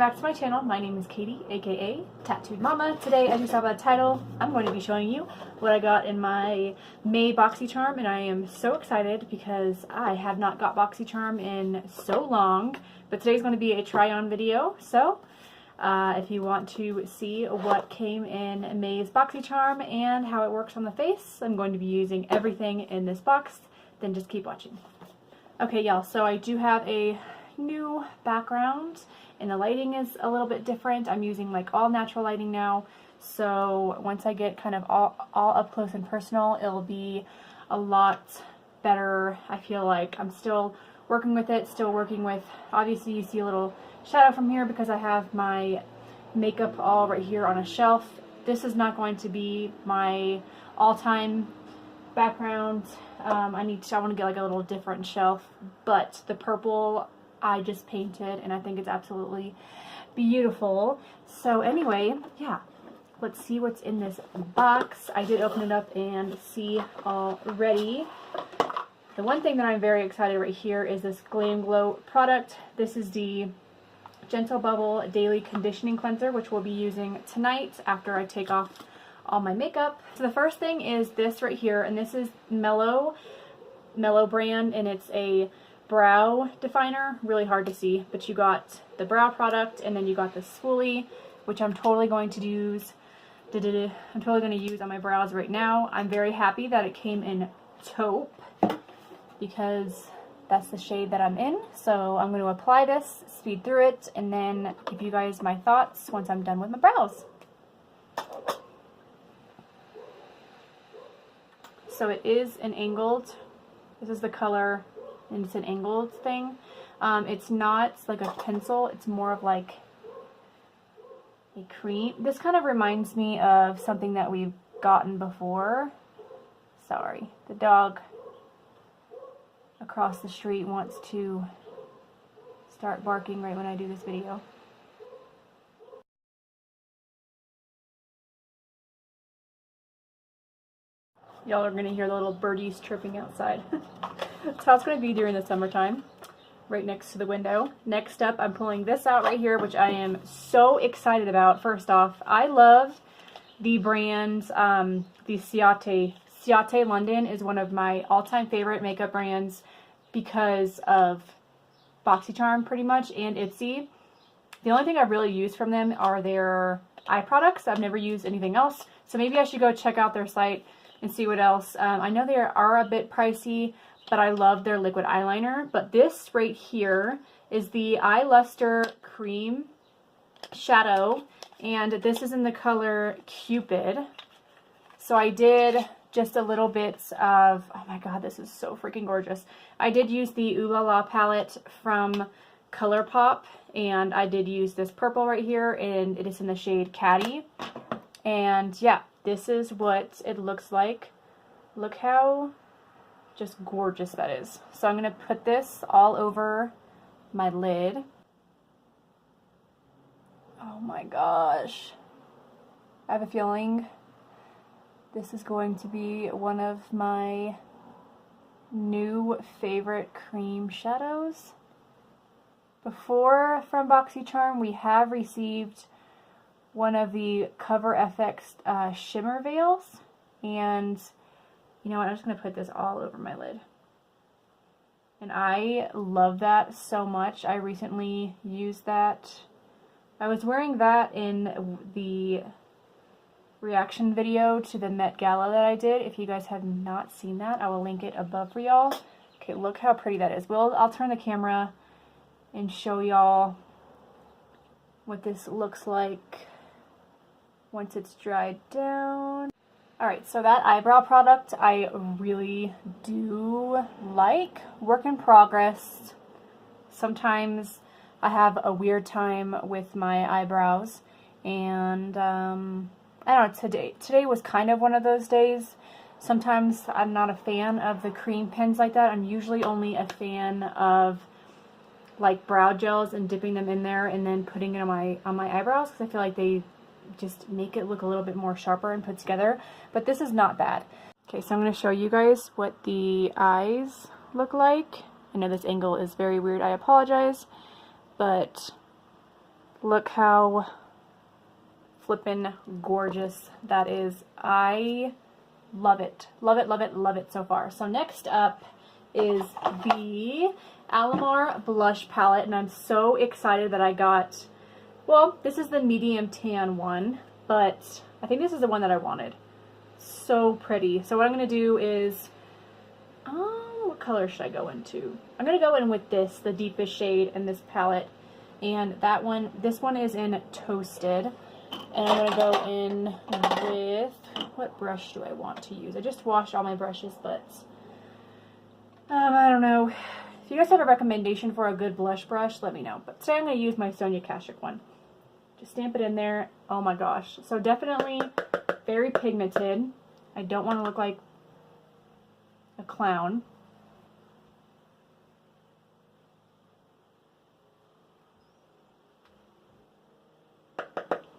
back to my channel. My name is Katy, aka Tattooed Mama. Today, as you saw by the title, I'm going to be showing you what I got in my May Boxycharm, and I am so excited because I have not got Boxycharm in so long. But today's going to be a try-on video, so if you want to see what came in May's Boxycharm and how it works on the face, I'm going to be using everything in this box. Then just keep watching. Okay, y'all, so I do have a new background and the lighting is a little bit different. I'm using like all natural lighting now, so once I get kind of all up close and personal, it'll be a lot better. I feel like I'm still working with it, obviously you see a little shadow from here because I have my makeup all right here on a shelf. This is not going to be my all-time background. I want to get like a little different shelf, but the purple I just painted and I think it's absolutely beautiful. So anyway, yeah, let's see what's in this box. I did open it up and see already. The one thing that I'm very excited right here is this Glam Glow product. This is the Gentle Bubble Daily Conditioning Cleanser, which we'll be using tonight after I take off all my makeup. So the first thing is this right here, and this is Mellow brand, and it's a brow definer. Really hard to see, but you got the brow product and then you got the spoolie, which I'm totally going to use. I'm totally going to use on my brows right now. I'm very happy that it came in taupe because that's the shade that I'm in. So I'm going to apply this, speed through it, and then give you guys my thoughts once I'm done with my brows. So it is an angled, this is the color, and it's an angled thing. It's not like a pencil, it's more of like a cream. This kind of reminds me of something that we've gotten before. Sorry, the dog across the street wants to start barking right when I do this video. Y'all are going to hear the little birdies chirping outside. That's how it's going to be during the summertime, right next to the window. Next up, I'm pulling this out right here, which I am so excited about. First off, I love the brands, the Ciate. Ciate London is one of my all-time favorite makeup brands because of Boxycharm, pretty much, and IPSY. The only thing I've really used from them are their eye products. I've never used anything else, so maybe I should go check out their site and see what else. I know they are a bit pricey, but I love their liquid eyeliner. But this right here is the Eye Luster Cream Shadow, and this is in the color Cupid. So I did just a little bit of, oh my god, this is so freaking gorgeous. I did use the Ooh La La palette from ColourPop, and I did use this purple right here, and it is in the shade Katy. And yeah, this is what it looks like. Look how just gorgeous that is. So I'm going to put this all over my lid. Oh my gosh. I have a feeling this is going to be one of my new favorite cream shadows. Before, from Boxycharm, we have received one of the Cover FX shimmer veils, and you know what, I'm just going to put this all over my lid. And I love that so much. I recently used that. I was wearing that in the reaction video to the Met Gala that I did. If you guys have not seen that, I will link it above for y'all. Okay, look how pretty that is. I'll turn the camera and show y'all what this looks like once it's dried down. Alright, so that eyebrow product I really do like. Work in progress. Sometimes I have a weird time with my eyebrows, and I don't know, today was kind of one of those days. Sometimes I'm not a fan of the cream pens like that. I'm usually only a fan of like brow gels and dipping them in there and then putting it on my eyebrows, because I feel like they just make it look a little bit more sharper and put together. But this is not bad. Okay, so I'm going to show you guys what the eyes look like. I know this angle is very weird, I apologize, but Look how flippin' gorgeous that is. I love it. Love it, love it, love it so far. So next up is the Alamar blush palette, and I'm so excited that I got, well, this is the medium tan one, but I think this is the one that I wanted. So pretty. So what I'm going to do is, what color should I go into? I'm going to go in with this, the deepest shade in this palette, and that one, this one is in Toasted, and I'm going to go in with, what brush do I want to use? I just washed all my brushes, but I don't know. If you guys have a recommendation for a good blush brush, let me know. But today I'm going to use my Sonia Kashuk one. Just stamp it in there. Oh my gosh. So definitely very pigmented. I don't want to look like a clown.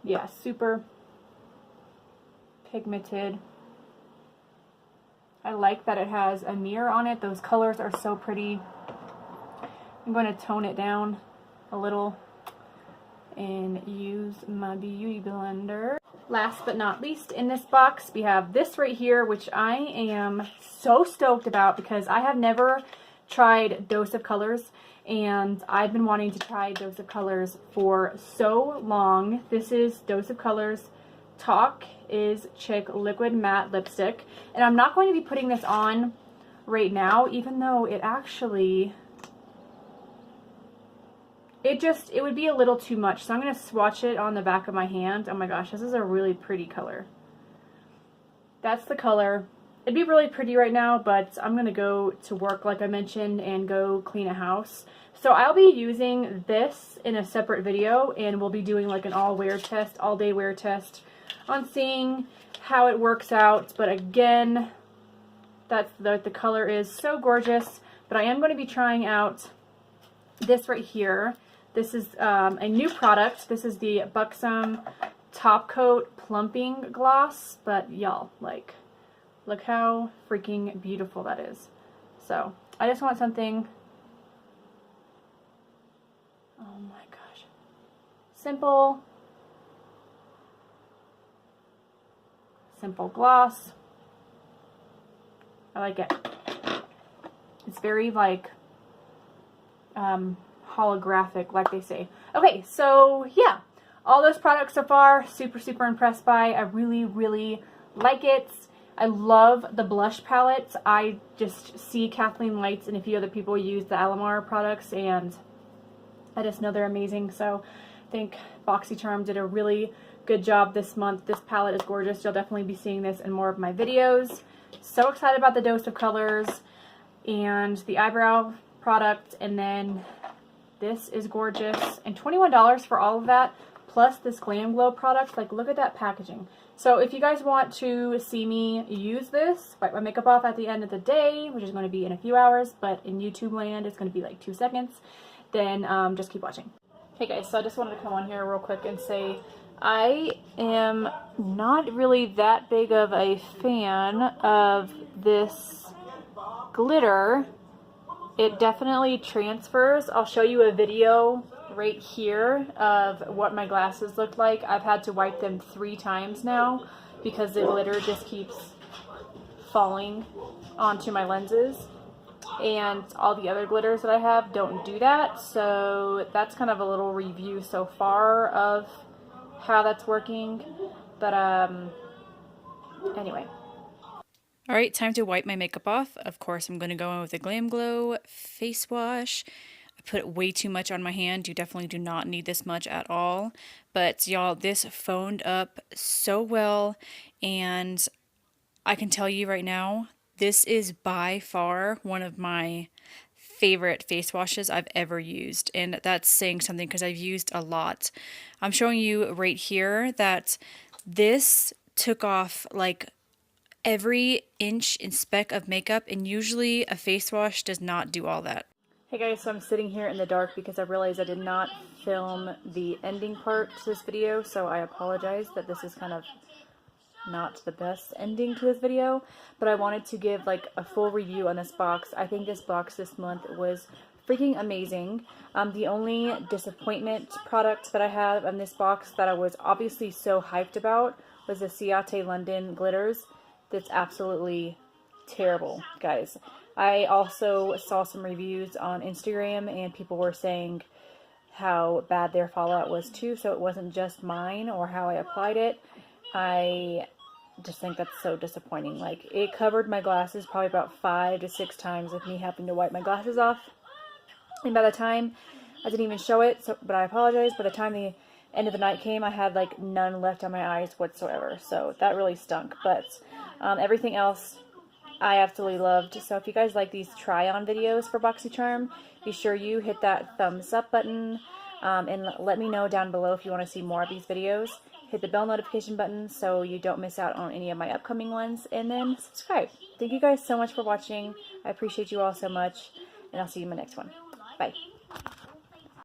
Yeah, super pigmented. I like that it has a mirror on it. Those colors are so pretty. I'm going to tone it down a little and use my beauty blender. Last but not least, in this box we have this right here, which I am so stoked about because I have never tried Dose of Colors, and I've been wanting to try Dose of Colors for so long. This is Dose of Colors Talk is Chick Liquid Matte Lipstick, and I'm not going to be putting this on right now, even though it actually, it would be a little too much, so I'm going to swatch it on the back of my hand. Oh my gosh, this is a really pretty color. That's the color. It'd be really pretty right now, but I'm going to go to work, like I mentioned, and go clean a house. So I'll be using this in a separate video, and we'll be doing like an all-wear test, all-day wear test on seeing how it works out. But again, that's the color is so gorgeous. But I am going to be trying out this right here. This is a new product. This is the Buxom Top Coat Plumping Gloss. But y'all, like, look how freaking beautiful that is. So I just want something, oh my gosh, simple gloss. I like it. It's very like holographic, like they say. Okay, so yeah, all those products so far, super impressed by. I really like it. I love the blush palettes. I just see Kathleen Lights and a few other people use the Alamar products, and I just know they're amazing. So I think Boxycharm did a really good job this month. This palette is gorgeous. You'll definitely be seeing this in more of my videos. So excited about the Dose of Colors and the eyebrow product, and then this is gorgeous. And $21 for all of that, plus this Glam Glow product. Like, look at that packaging. So if you guys want to see me use this, wipe my makeup off at the end of the day, which is going to be in a few hours, but in YouTube land it's going to be like 2 seconds, then just keep watching. Hey guys, so I just wanted to come on here real quick and say I am not really that big of a fan of this glitter. It definitely transfers. I'll show you a video right here of what my glasses look like. I've had to wipe them 3 times now because the glitter just keeps falling onto my lenses, and all the other glitters that I have don't do that. So that's kind of a little review so far of how that's working. But anyway. Alright, time to wipe my makeup off. Of course, I'm going to go in with a Glam Glow face wash. I put way too much on my hand. You definitely do not need this much at all. But y'all, this phoned up so well, and I can tell you right now, this is by far one of my favorite face washes I've ever used, and that's saying something because I've used a lot. I'm showing you right here that this took off like every inch and speck of makeup, and usually a face wash does not do all that. Hey guys, so I'm sitting here in the dark because I realized I did not film the ending part to this video, so I apologize that this is kind of not the best ending to this video, but I wanted to give like a full review on this box. I think this box this month was freaking amazing. The only disappointment product that I have in this box that I was obviously so hyped about was the Ciate London glitters. That's absolutely terrible, guys. I also saw some reviews on Instagram and people were saying how bad their fallout was too, so it wasn't just mine or how I applied it. I just think that's so disappointing. Like, it covered my glasses probably about 5 to 6 times with me having to wipe my glasses off. And by the time, I didn't even show it, but I apologize. By the time the end of the night came, I had like none left on my eyes whatsoever. So that really stunk. But everything else I absolutely loved. So if you guys like these try-on videos for Boxycharm, be sure you hit that thumbs up button. And let me know down below if you want to see more of these videos. Hit the bell notification button so you don't miss out on any of my upcoming ones. And then subscribe. Thank you guys so much for watching. I appreciate you all so much. And I'll see you in my next one. Bye.